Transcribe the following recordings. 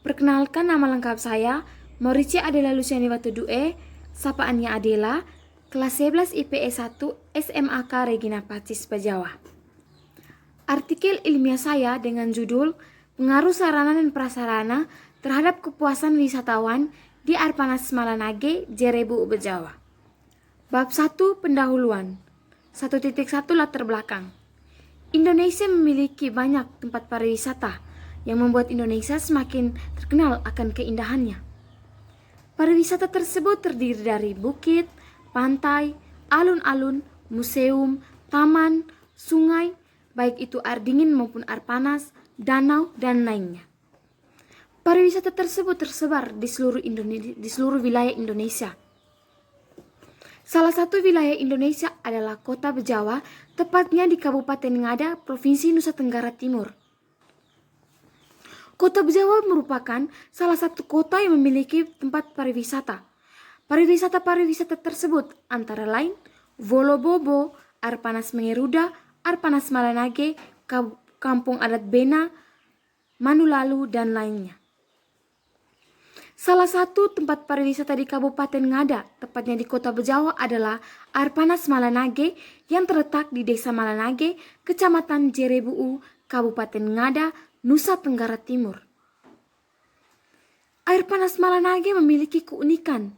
Perkenalkan, nama lengkap saya Mauricia Adela Luciani Watudue, sapaannya Adela, kelas 11 IPS 1 SMAK Regina Pacis Bajawa. Artikel ilmiah saya dengan judul Pengaruh Sarana dan Prasarana terhadap Kepuasan Wisatawan di Arpanas Malanage, Jerebu, Bajawa. Bab 1, Pendahuluan. 1.1 Latar belakang. Indonesia memiliki banyak tempat pariwisata yang membuat Indonesia semakin terkenal akan keindahannya. Pariwisata tersebut terdiri dari bukit, pantai, alun-alun, museum, taman, sungai, baik itu air dingin maupun air panas, danau, dan lainnya. Pariwisata tersebut tersebar di seluruh wilayah Indonesia. Salah satu wilayah Indonesia adalah Kota Bajawa, tepatnya di Kabupaten Ngada, Provinsi Nusa Tenggara Timur. Kota Bajawa merupakan salah satu kota yang memiliki tempat pariwisata. Pariwisata tersebut antara lain Wolobobo, Air Panas Mengeruda, Air Panas Malanage, Kampung Adat Bena, Manulalu, dan lainnya. Salah satu tempat pariwisata di Kabupaten Ngada, tepatnya di Kota Bajawa, adalah Air Panas Malanage yang terletak di Desa Malanage, Kecamatan Jerebu, Kabupaten Ngada, Nusa Tenggara Timur. Air Panas Malanage memiliki keunikan,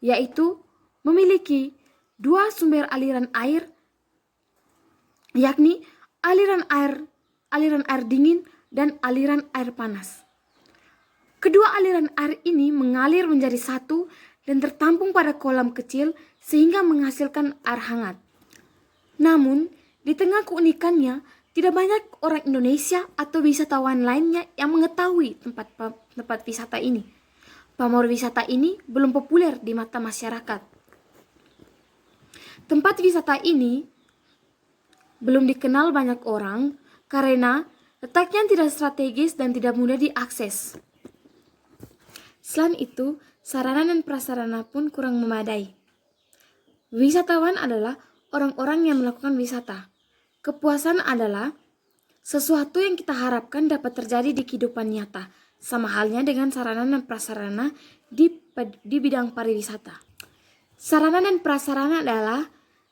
yaitu memiliki dua sumber aliran air, yakni aliran air dingin dan aliran air panas. Kedua aliran air ini mengalir menjadi satu dan tertampung pada kolam kecil sehingga menghasilkan air hangat. Namun, di tengah keunikannya, tidak banyak orang Indonesia atau wisatawan lainnya yang mengetahui tempat wisata ini. Pamor wisata ini belum populer di mata masyarakat. Tempat wisata ini belum dikenal banyak orang karena letaknya tidak strategis dan tidak mudah diakses. Selain itu, sarana dan prasarana pun kurang memadai. Wisatawan adalah orang-orang yang melakukan wisata. Kepuasan adalah sesuatu yang kita harapkan dapat terjadi di kehidupan nyata, sama halnya dengan sarana dan prasarana di bidang pariwisata. Sarana dan prasarana adalah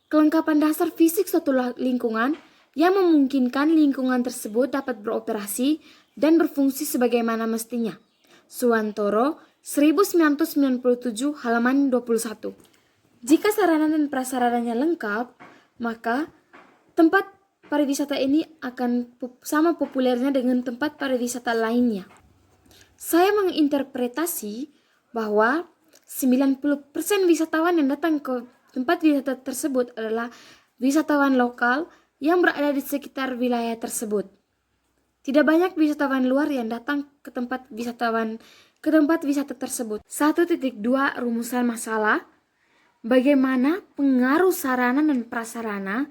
kelengkapan dasar fisik suatu lingkungan yang memungkinkan lingkungan tersebut dapat beroperasi dan berfungsi sebagaimana mestinya. Suwantoro, 1997, halaman 21. Jika sarana dan prasarananya lengkap, maka tempat pariwisata ini akan sama populernya dengan tempat pariwisata lainnya. Saya menginterpretasi bahwa 90% wisatawan yang datang ke tempat wisata tersebut adalah wisatawan lokal yang berada di sekitar wilayah tersebut. Tidak banyak wisatawan luar yang datang ke tempat wisata tersebut. 1.2 Rumusan masalah. Bagaimana pengaruh sarana dan prasarana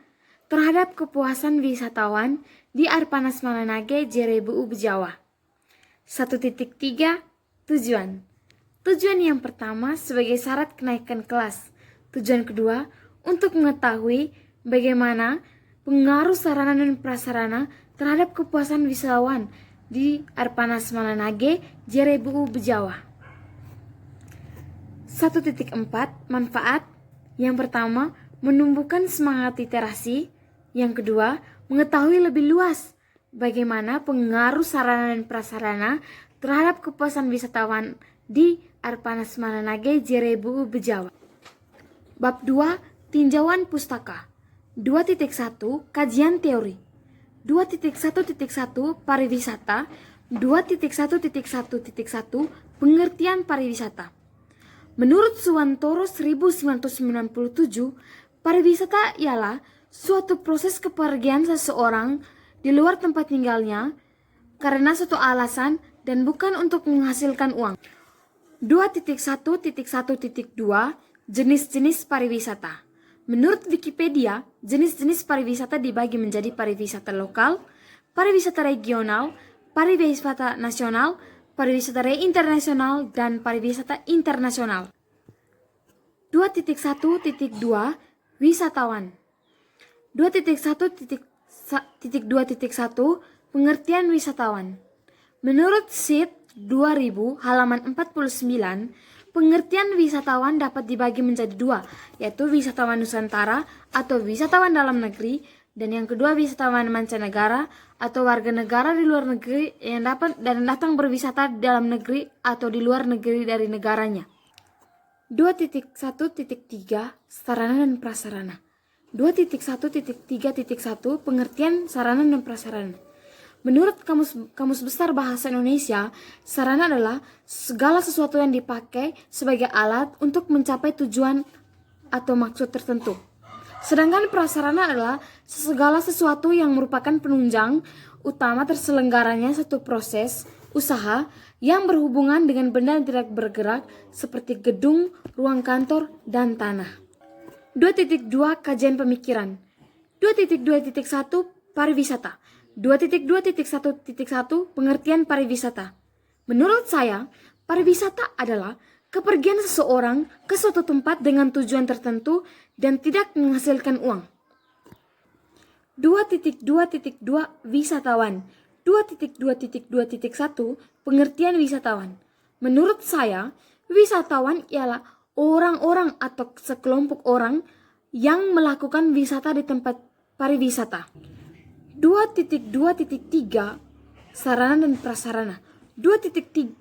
terhadap kepuasan wisatawan di Air Panas Malanage, Jerebu, Bajawa. 1.3 Tujuan. Tujuan yang pertama sebagai syarat kenaikan kelas. Tujuan kedua untuk mengetahui bagaimana pengaruh sarana dan prasarana terhadap kepuasan wisatawan di Air Panas Malanage, Jerebu, Bajawa. 1.4 Manfaat. Yang pertama, menumbuhkan semangat literasi. Yang kedua, mengetahui lebih luas bagaimana pengaruh sarana dan prasarana terhadap kepuasan wisatawan di Air Panas Malanage, Jerebu, Bajawa. Bab 2, Tinjauan Pustaka. 2.1 Kajian teori. 2.1.1 Pariwisata. 2.1.1.1 Pengertian pariwisata. Menurut Suwantoro 1997, pariwisata ialah suatu proses kepergian seseorang di luar tempat tinggalnya karena suatu alasan dan bukan untuk menghasilkan uang. 2.1.1.2 Jenis-jenis pariwisata. Menurut Wikipedia, jenis-jenis pariwisata dibagi menjadi pariwisata lokal, pariwisata regional, pariwisata nasional, pariwisata internasional, dan pariwisata internasional. 2.1.2 Wisatawan. 2.1.2.1 Pengertian wisatawan. Menurut Sid 2000 halaman 49, pengertian wisatawan dapat dibagi menjadi dua, yaitu wisatawan Nusantara atau wisatawan dalam negeri, dan yang kedua wisatawan mancanegara atau warga negara di luar negeri yang dapat dan datang berwisata di dalam negeri atau di luar negeri dari negaranya. 2.1.3 Sarana dan prasarana. 2.1.3.1 Pengertian sarana dan prasarana. Menurut Kamus Besar Bahasa Indonesia, sarana adalah segala sesuatu yang dipakai sebagai alat untuk mencapai tujuan atau maksud tertentu. Sedangkan prasarana adalah segala sesuatu yang merupakan penunjang utama terselenggaranya satu proses usaha yang berhubungan dengan benda yang tidak bergerak seperti gedung, ruang kantor, dan tanah. 2.2 Kajian pemikiran. 2.2.1 Pariwisata. 2.2.1.1 Pengertian pariwisata. Menurut saya, pariwisata adalah kepergian seseorang ke suatu tempat dengan tujuan tertentu dan tidak menghasilkan uang. 2.2.2 Wisatawan. 2.2.2.1 Pengertian wisatawan. Menurut saya, wisatawan ialah orang-orang atau sekelompok orang yang melakukan wisata di tempat pariwisata. 2.2.3 Sarana dan prasarana. 2.2.3.1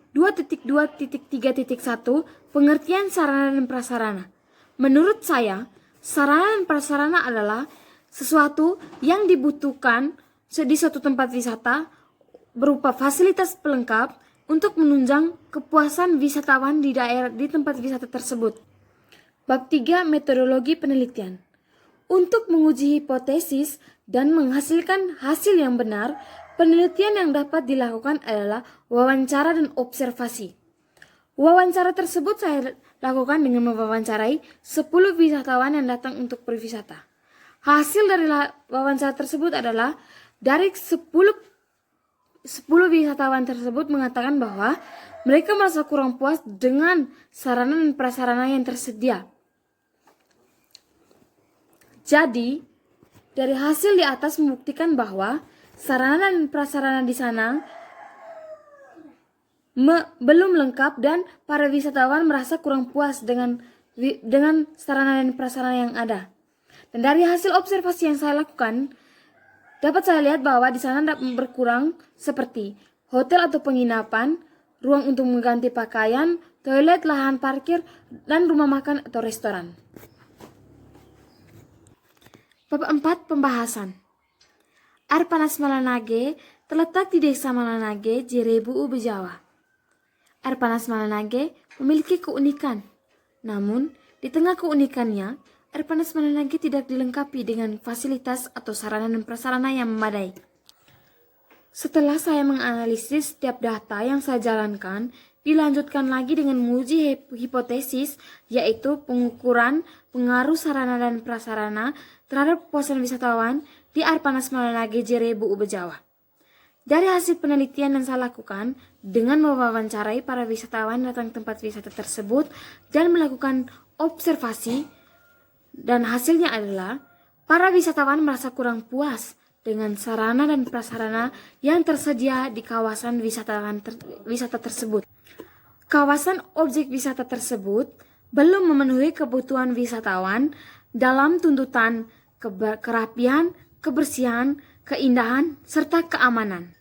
Pengertian sarana dan prasarana. Menurut saya, sarana dan prasarana adalah sesuatu yang dibutuhkan di suatu tempat wisata berupa fasilitas pelengkap untuk menunjang kepuasan wisatawan di tempat wisata tersebut. Bab 3 Metodologi penelitian. Untuk menguji hipotesis dan menghasilkan hasil yang benar, penelitian yang dapat dilakukan adalah wawancara dan observasi. Wawancara tersebut saya lakukan dengan mewawancarai 10 wisatawan yang datang untuk berwisata. Hasil dari wawancara tersebut adalah dari 10 wisatawan tersebut mengatakan bahwa mereka merasa kurang puas dengan sarana dan prasarana yang tersedia. Jadi, dari hasil di atas membuktikan bahwa sarana dan prasarana di sana belum lengkap dan para wisatawan merasa kurang puas dengan sarana dan prasarana yang ada. Dan dari hasil observasi yang saya lakukan, dapat saya lihat bahwa di sana berkurang seperti hotel atau penginapan, ruang untuk mengganti pakaian, toilet, lahan parkir, dan rumah makan atau restoran. Bab 4 Pembahasan. Air panas Malanage terletak di Desa Malanage, Jerebu, Bejawa. Air panas Malanage memiliki keunikan. Namun, di tengah keunikannya, air panas Malanage tidak dilengkapi dengan fasilitas atau sarana dan prasarana yang memadai. Setelah saya menganalisis setiap data yang saya jalankan, dilanjutkan lagi dengan menguji hipotesis, yaitu pengukuran pengaruh sarana dan prasarana terhadap kepuasan wisatawan di air panas Malanage, Jerebu, Bejawa. Dari hasil penelitian yang saya lakukan dengan mewawancarai para wisatawan datang tempat wisata tersebut dan melakukan observasi, dan hasilnya adalah para wisatawan merasa kurang puas dengan sarana dan prasarana yang tersedia di kawasan wisata tersebut. Kawasan objek wisata tersebut belum memenuhi kebutuhan wisatawan dalam tuntutan kerapian, kebersihan, keindahan, serta keamanan.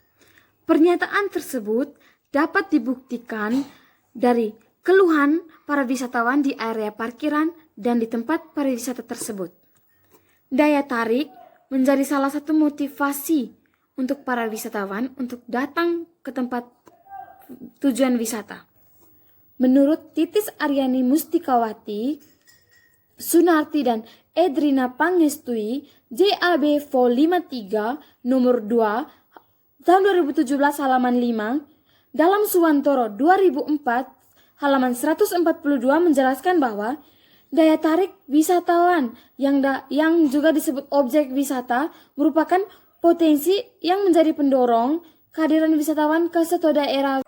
Pernyataan tersebut dapat dibuktikan dari keluhan para wisatawan di area parkiran dan di tempat pariwisata tersebut. Daya tarik menjadi salah satu motivasi untuk para wisatawan untuk datang ke tempat tujuan wisata. Menurut Titis Aryani Mustikawati, Sunarti dan Edrina Pangestui, JAB Vol 53 nomor 2 tahun 2017 halaman 5, dalam Suwantoro 2004 halaman 142 menjelaskan bahwa daya tarik wisatawan yang juga disebut objek wisata merupakan potensi yang menjadi pendorong kehadiran wisatawan ke suatu daerah.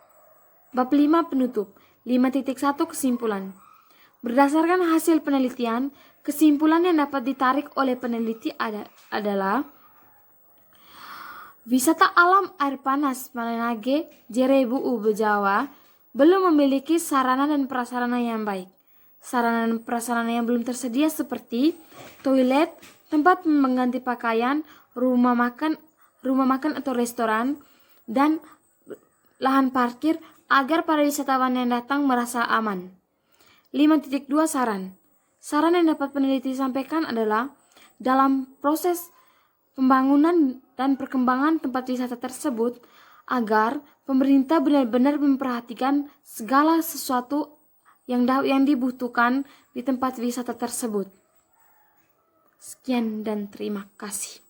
Bab 5 penutup. 5.1 Kesimpulan. Berdasarkan hasil penelitian, kesimpulan yang dapat ditarik oleh peneliti adalah Wisata alam air panas Malenage Jerebu Bejawa belum memiliki sarana dan prasarana yang baik. Sarana dan prasarana yang belum tersedia seperti toilet, tempat mengganti pakaian, rumah makan atau restoran, dan lahan parkir agar para wisatawan yang datang merasa aman. 5.2 saran. Saran yang dapat peneliti sampaikan adalah dalam proses pembangunan dan perkembangan tempat wisata tersebut agar pemerintah benar-benar memperhatikan segala sesuatu yang dibutuhkan di tempat wisata tersebut. Sekian dan terima kasih.